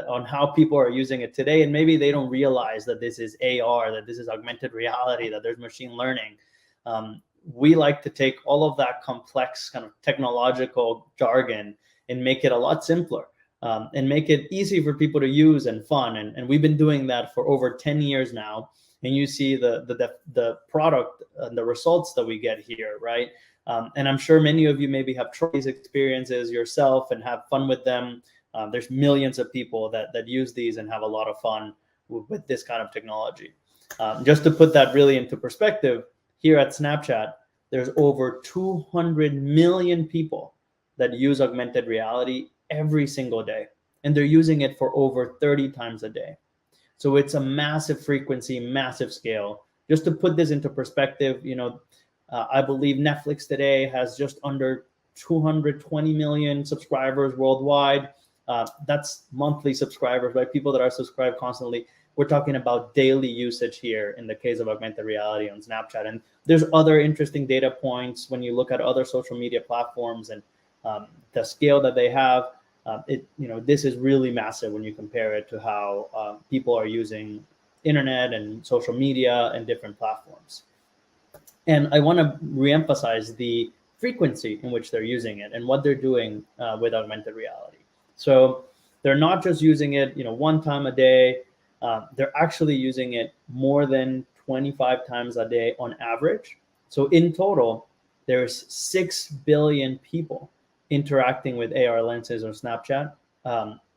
on how people are using it today, and maybe they don't realize that this is AR, that this is augmented reality, that there's machine learning. We like to take all of that complex kind of technological jargon and make it a lot simpler, and make it easy for people to use and fun. And we've been doing that for over 10 years now. And you see the product and the results that we get here, right? And I'm sure many of you maybe have tried these experiences yourself and have fun with them. There's millions of people that use these and have a lot of fun with this kind of technology. Just to put that really into perspective, here at Snapchat, there's over 200 million people that use augmented reality every single day. And they're using it for over 30 times a day. So it's a massive frequency, massive scale. Just to put this into perspective, I believe Netflix today has just under 220 million subscribers worldwide. That's monthly subscribers, right? People that are subscribed constantly. We're talking about daily usage here in the case of augmented reality on Snapchat. And there's other interesting data points when you look at other social media platforms and the scale that they have. This is really massive when you compare it to how people are using internet and social media and different platforms. And I want to reemphasize the frequency in which they're using it and what they're doing with augmented reality. So they're not just using it, one time a day. They're actually using it more than 25 times a day on average. So in total, there's 6 billion people interacting with AR lenses on Snapchat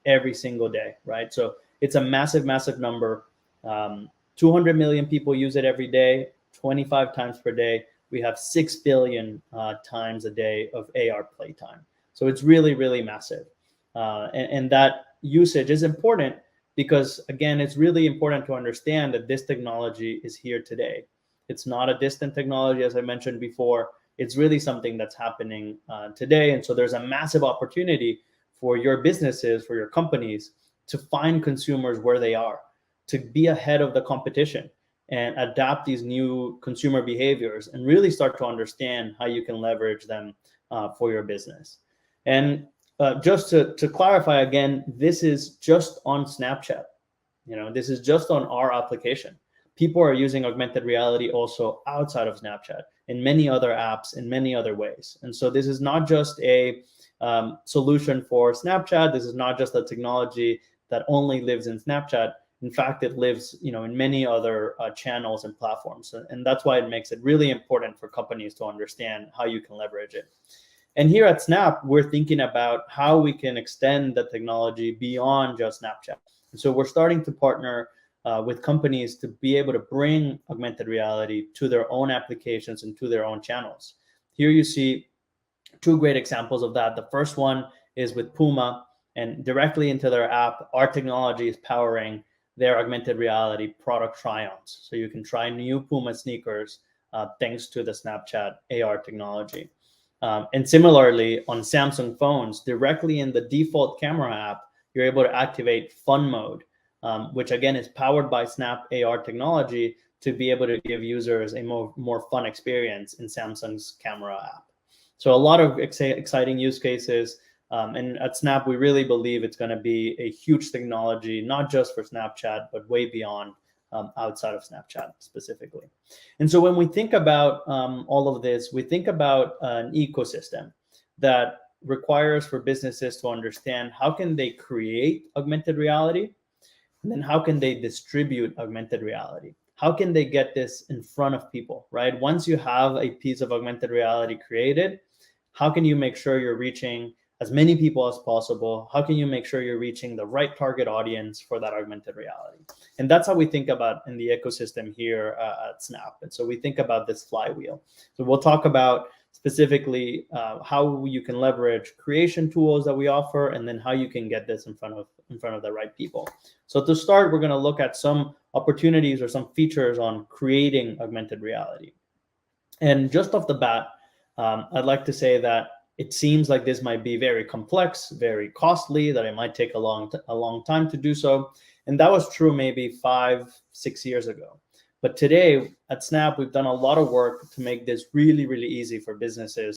every single day, right? So it's a massive, massive number. 200 million people use it every day, 25 times per day. We have 6 billion times a day of AR playtime. So it's really, really massive. And that usage is important because, again, it's really important to understand that this technology is here today. It's not a distant technology, as I mentioned before. It's really something that's happening today. And so there's a massive opportunity for your businesses, for your companies, to find consumers where they are, to be ahead of the competition and adapt these new consumer behaviors and really start to understand how you can leverage them for your business. And just to clarify again, this is just on Snapchat. This is just on our application. People are using augmented reality also outside of Snapchat in many other apps in many other ways. And so this is not just a solution for Snapchat. This is not just a technology that only lives in Snapchat. In fact, it lives, in many other channels and platforms. And that's why it makes it really important for companies to understand how you can leverage it. And here at Snap, we're thinking about how we can extend the technology beyond just Snapchat. And so we're starting to partner with companies to be able to bring augmented reality to their own applications and to their own channels. Here you see two great examples of that. The first one is with Puma, and directly into their app, our technology is powering their augmented reality product try-ons. So you can try new Puma sneakers thanks to the Snapchat AR technology. And similarly, on Samsung phones, directly in the default camera app, you're able to activate Fun Mode, which again is powered by Snap AR technology to be able to give users a more fun experience in Samsung's camera app. So a lot of exciting use cases. And at Snap, we really believe it's going to be a huge technology, not just for Snapchat, but way beyond outside of Snapchat specifically. And so when we think about all of this, we think about an ecosystem that requires for businesses to understand how can they create augmented reality, and then how can they distribute augmented reality? How can they get this in front of people, right? Once you have a piece of augmented reality created, how can you make sure you're reaching as many people as possible? How can you make sure you're reaching the right target audience for that augmented reality? And that's how we think about in the ecosystem here at Snap. And so we think about this flywheel. So we'll talk about specifically how you can leverage creation tools that we offer, and then how you can get this in front of the right people. So to start, we're going to look at some opportunities or some features on creating augmented reality. And just off the bat, I'd like to say that it seems like this might be very complex, very costly, that it might take a long time to do so. And that was true maybe 5-6 years ago. But today at Snap, we've done a lot of work to make this really, really easy for businesses